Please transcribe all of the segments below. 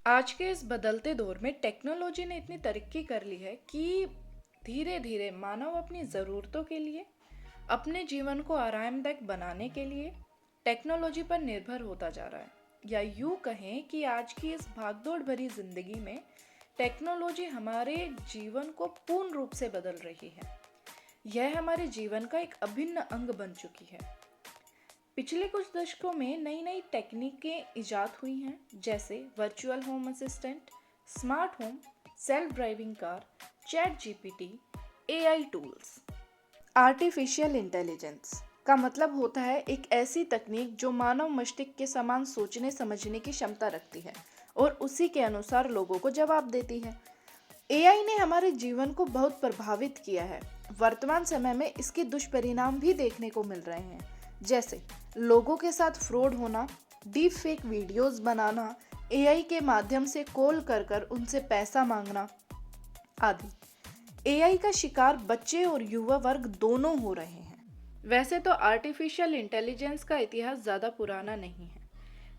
आज के इस बदलते दौर में टेक्नोलॉजी ने इतनी तरक्की कर ली है कि धीरे धीरे मानव अपनी ज़रूरतों के लिए, अपने जीवन को आरामदायक बनाने के लिए टेक्नोलॉजी पर निर्भर होता जा रहा है। या यूँ कहें कि आज की इस भागदौड़ भरी जिंदगी में टेक्नोलॉजी हमारे जीवन को पूर्ण रूप से बदल रही है। यह हमारे जीवन का एक अभिन्न अंग बन चुकी है। पिछले कुछ दशकों में नई नई टेक्निकें इजाद हुई हैं, जैसे virtual home assistant, smart home, self driving car, chat GPT, AI tools. Artificial intelligence का मतलब होता है एक ऐसी तकनीक जो मानव मस्तिष्क के समान सोचने समझने की क्षमता रखती है और उसी के अनुसार लोगों को जवाब देती है। एआई ने हमारे जीवन को बहुत प्रभावित किया है। वर्तमान समय में इसके दुष्परिणाम भी देखने को मिल रहे हैं, जैसे लोगों के साथ फ्रॉड होना, डीप फेक वीडियोस बनाना, एआई के माध्यम से कॉल कर कर उनसे पैसा मांगना आदि। एआई का शिकार बच्चे और युवा वर्ग दोनों हो रहे हैं। वैसे तो आर्टिफिशियल इंटेलिजेंस का इतिहास ज़्यादा पुराना नहीं है।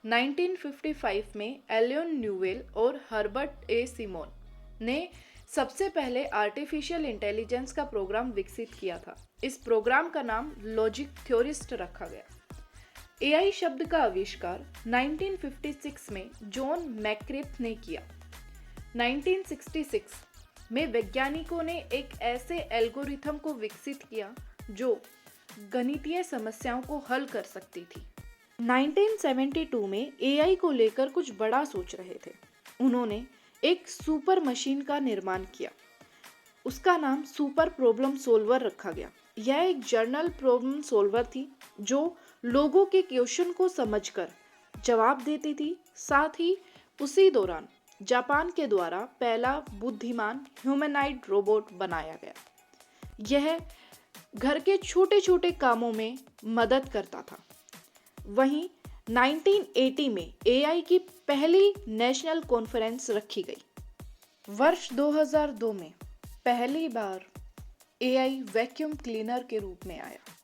1955 में एलियन न्यूवेल और हर्बर्ट ए सिमोन ने सबसे पहले आर्टिफिशियल इंटेलिजेंस का प्रोग्राम विकसित किया था। इस प्रोग्राम का नाम लॉजिक थ्योरिस्ट रखा गया। एआई शब्द का आविष्कार 1956 में जॉन मैक्रेथ ने किया। 1966 में वैज्ञानिकों ने एक ऐसे एल्गोरिथम को विकसित किया जो गणितीय समस्याओं को हल कर सकती थी। 1972 में एआई को लेकर कुछ बड़ा सोच रहे थे। उन्होंने एक सुपर मशीन का निर्माण किया। उसका नाम सुपर प्रॉब्लम सोल्वर रखा गया। यह एक जर्नल प्रॉब्लम सोल्वर थी जो लोगों के क्वेश्चन को समझकर जवाब देती थी। साथ ही उसी दौरान जापान के द्वारा पहला बुद्धिमान ह्यूमनॉइड रोबोट बनाया गया। यह घर के छोटे छोटे कामों में मदद करता था। वहीं 1980 में एआई की पहली नेशनल कॉन्फ्रेंस रखी गई। वर्ष 2002 में पहली बार एआई वैक्यूम क्लीनर के रूप में आया।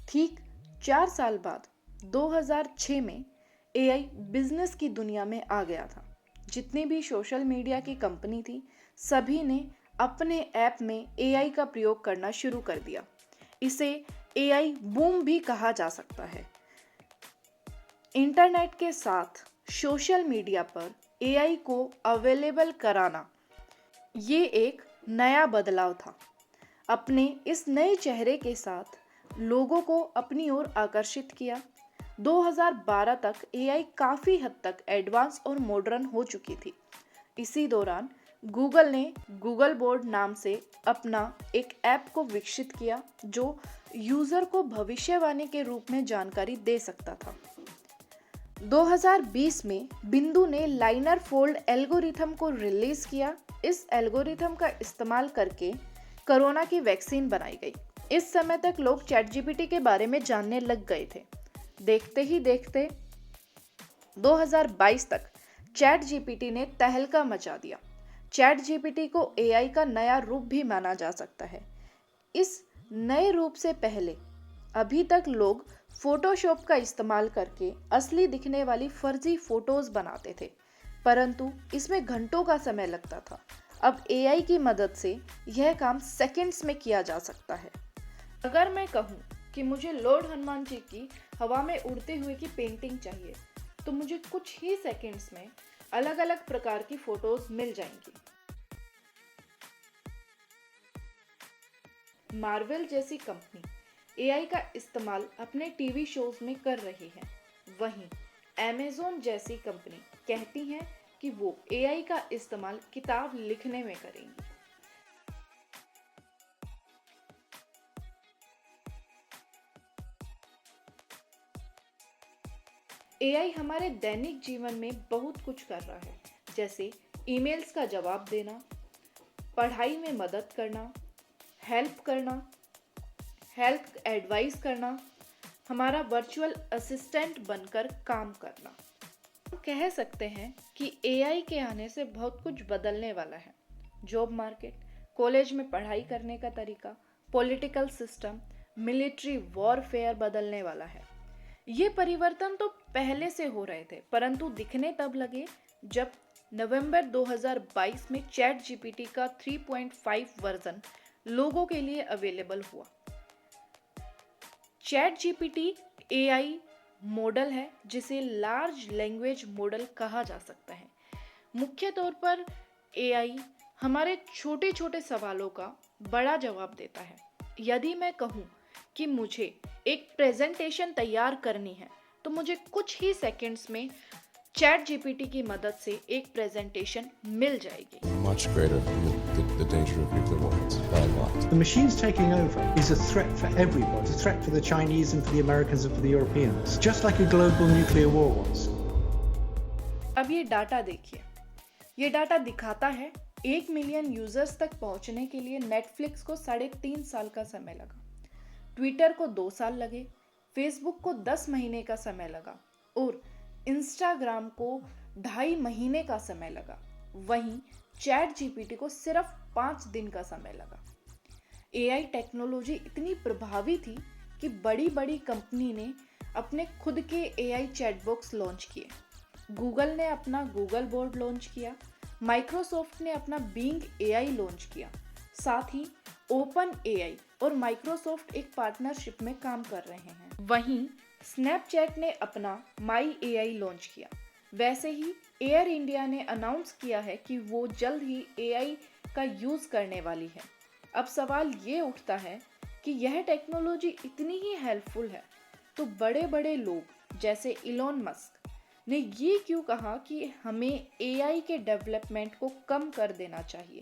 ठीक 4 साल बाद 2006 में एआई बिजनेस की दुनिया में आ गया था। जितनी भी सोशल मीडिया की कंपनी थी, सभी ने अपने ऐप में एआई का प्रयोग करना शुरू कर दिया। इसे एआई बूम भी कहा जा सकता है। इंटरनेट के साथ सोशल मीडिया पर एआई को अवेलेबल कराना, ये एक नया बदलाव था। अपने इस नए चेहरे के साथ लोगों को अपनी ओर आकर्षित किया। 2012 तक एआई काफ़ी हद तक एडवांस और मॉडर्न हो चुकी थी। इसी दौरान गूगल ने गूगल बोर्ड नाम से अपना एक ऐप को विकसित किया जो यूज़र को भविष्यवाणी के रूप में जानकारी दे सकता था। 2020 में बिंदु ने लाइनर फोल्ड एल्गोरिथम को रिलीज किया। इस एल्गोरिथम का इस्तेमाल करके कोरोना की वैक्सीन बनाई गई। इस समय तक लोग चैट जीपीटी के बारे में जानने लग गए थे। देखते ही देखते 2022 तक चैट जीपीटी ने तहलका मचा दिया। चैट जीपीटी को एआई का नया रूप भी माना जा सकता है। इस नए रूप से पहले अभी तक लोग फोटोशॉप का इस्तेमाल करके असली दिखने वाली फर्जी फोटोज बनाते थे, परंतु इसमें घंटों का समय लगता था। अब एआई की मदद से यह काम सेकंड्स में किया जा सकता है। अगर मैं कहूँ कि मुझे लॉर्ड हनुमान जी की हवा में उड़ते हुए की पेंटिंग चाहिए, तो मुझे कुछ ही सेकंड्स में अलग अलग प्रकार की फोटोज मिल जाएंगी। मार्वल जैसी कंपनी एआई का इस्तेमाल अपने टीवी शोज में कर रही है। वहीं अमेज़न जैसी कंपनी कहती है कि वो एआई का इस्तेमाल किताब लिखने में करेंगी। एआई हमारे दैनिक जीवन में बहुत कुछ कर रहा है, जैसे ईमेल्स का जवाब देना, पढ़ाई में मदद करना, हेल्प एडवाइस करना, हमारा वर्चुअल असिस्टेंट बनकर काम करना। हम कह सकते हैं कि एआई के आने से बहुत कुछ बदलने वाला है। जॉब मार्केट, कॉलेज में पढ़ाई करने का तरीका, पॉलिटिकल सिस्टम, मिलिट्री वॉरफेयर बदलने वाला है। ये परिवर्तन तो पहले से हो रहे थे, परंतु दिखने तब लगे जब नवंबर 2022 में चैट जीपीटी का 3.5 वर्जन लोगों के लिए अवेलेबल हुआ। चैट जीपीटी एआई मॉडल है जिसे लार्ज लैंग्वेज मॉडल कहा जा सकता है। मुख्य तौर पर एआई हमारे छोटे छोटे सवालों का बड़ा जवाब देता है। यदि मैं कहूँ कि मुझे एक प्रेजेंटेशन तैयार करनी है तो मुझे कुछ ही सेकंड्स में चैट जीपीटी की मदद से एक प्रेजेंटेशन मिल जाएगी। Much greater than the danger of nuclear weapons by a lot. The machines taking over is a threat for everybody. It's a threat for the Chinese and for the Americans and for the Europeans, just like a global nuclear war was. अब ये data देखिए। ये data दिखाता है 1 million users तक पहुंचने के लिए नेटफ्लिक्स को 3.5 साल का समय लगा, ट्विटर को 2 साल लगे, फेसबुक को 10 महीने का समय लगा और इंस्टाग्राम को 2.5 महीने का समय लगा। वहीं चैट जीपीटी को सिर्फ 5 दिन का समय लगा। एआई टेक्नोलॉजी इतनी प्रभावी थी कि बड़ी बड़ी कंपनी ने अपने खुद के एआई चैटबॉक्स लॉन्च किए। गूगल ने अपना गूगल बोर्ड लॉन्च किया, माइक्रोसॉफ्ट ने अपना बीइंग एआई लॉन्च किया। साथ ही ओपन एआई और माइक्रोसॉफ्ट एक पार्टनरशिप में काम कर रहे हैं। वहीं स्नैपचैट ने अपना माई एआई लॉन्च किया। वैसे ही एयर इंडिया ने अनाउंस किया है कि वो जल्द ही एआई का यूज़ करने वाली है। अब सवाल ये उठता है कि यह टेक्नोलॉजी इतनी ही हेल्पफुल है तो बड़े बड़े लोग जैसे इलॉन मस्क ने ये क्यों कहा कि हमें एआई के डेवलपमेंट को कम कर देना चाहिए।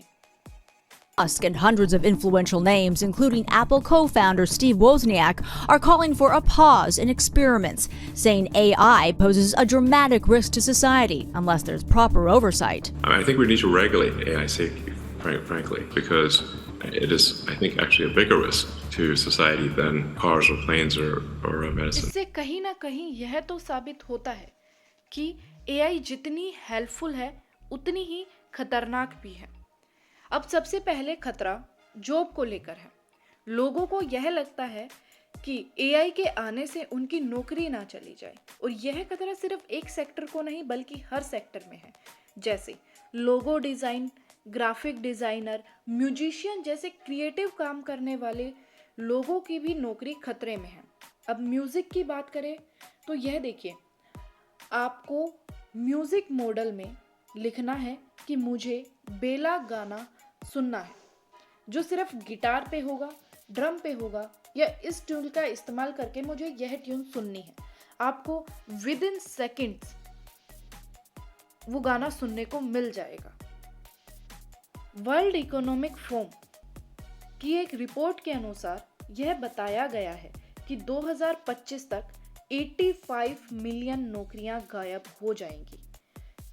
Musk and hundreds of influential names, including Apple co-founder Steve Wozniak, are calling for a pause in experiments, saying AI poses a dramatic risk to society unless there's proper oversight. I think we need to regulate AI safety, frankly, because it is, I think, actually a bigger risk to society than cars or planes or medicine. इससे कहीं ना कहीं यह तो साबित होता है कि एआई जितनी हेल्पफुल है उतनी ही खतरनाक भी है। अब सबसे पहले खतरा जॉब को लेकर है। लोगों को यह लगता है कि एआई के आने से उनकी नौकरी ना चली जाए और यह खतरा सिर्फ एक सेक्टर को नहीं बल्कि हर सेक्टर में है। जैसे logo design, graphic designer, musician जैसे क्रिएटिव काम करने वाले लोगों की भी नौकरी खतरे में है। अब म्यूज़िक की बात करें तो यह देखिए, आपको म्यूज़िक मॉडल में लिखना है कि मुझे बेला गाना सुनना है जो सिर्फ गिटार पे होगा, ड्रम पे होगा या इस ट्यून का इस्तेमाल करके मुझे यह ट्यून सुननी है। आपको विद इन सेकेंड्स वो गाना सुनने को मिल जाएगा। वर्ल्ड इकोनॉमिक फोरम की एक रिपोर्ट के अनुसार यह बताया गया है कि 2025 तक 85 मिलियन नौकरियां गायब हो जाएंगी।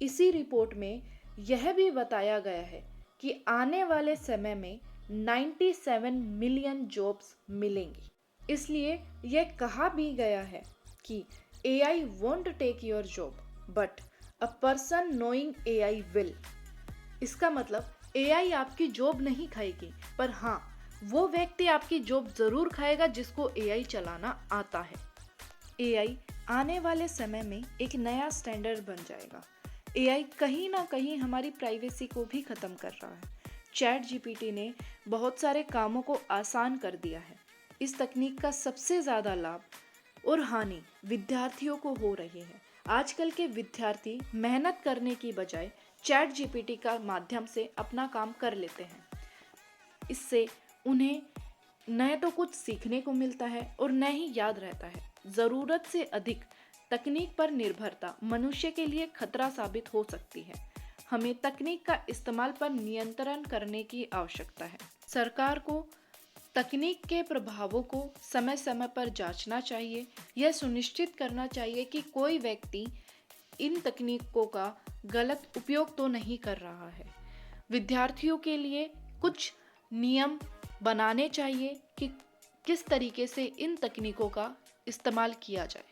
इसी रिपोर्ट में यह भी बताया गया है कि आने वाले समय में 97 मिलियन जॉब्स मिलेंगी। इसलिए यह कहा भी गया है कि AI won't take your job, but a person knowing AI will। इसका मतलब AI आपकी जॉब नहीं खाएगी, पर हाँ, वो व्यक्ति आपकी जॉब जरूर खाएगा जिसको AI चलाना आता है। AI आने वाले समय में एक नया स्टैंडर्ड बन जाएगा। AI कहीं ना कहीं हमारी प्राइवेसी को भी खत्म कर रहा है। चैट जीपीटी ने बहुत सारे कामों को आसान कर दिया है। इस तकनीक का सबसे ज़्यादा लाभ और हानि विद्यार्थियों को हो रही है। आजकल के विद्यार्थी मेहनत करने की बजाय चैट जीपीटी का माध्यम से अपना काम कर लेते हैं। इससे उन्हें न तो कुछ सीखने को मिलता है और न ही याद रहता है। ज़रूरत से अधिक तकनीक पर निर्भरता मनुष्य के लिए खतरा साबित हो सकती है। हमें तकनीक का इस्तेमाल पर नियंत्रण करने की आवश्यकता है। सरकार को तकनीक के प्रभावों को समय समय पर जांचना चाहिए। यह सुनिश्चित करना चाहिए कि कोई व्यक्ति इन तकनीकों का गलत उपयोग तो नहीं कर रहा है। विद्यार्थियों के लिए कुछ नियम बनाने चाहिए कि किस तरीके से इन तकनीकों का इस्तेमाल किया जाए।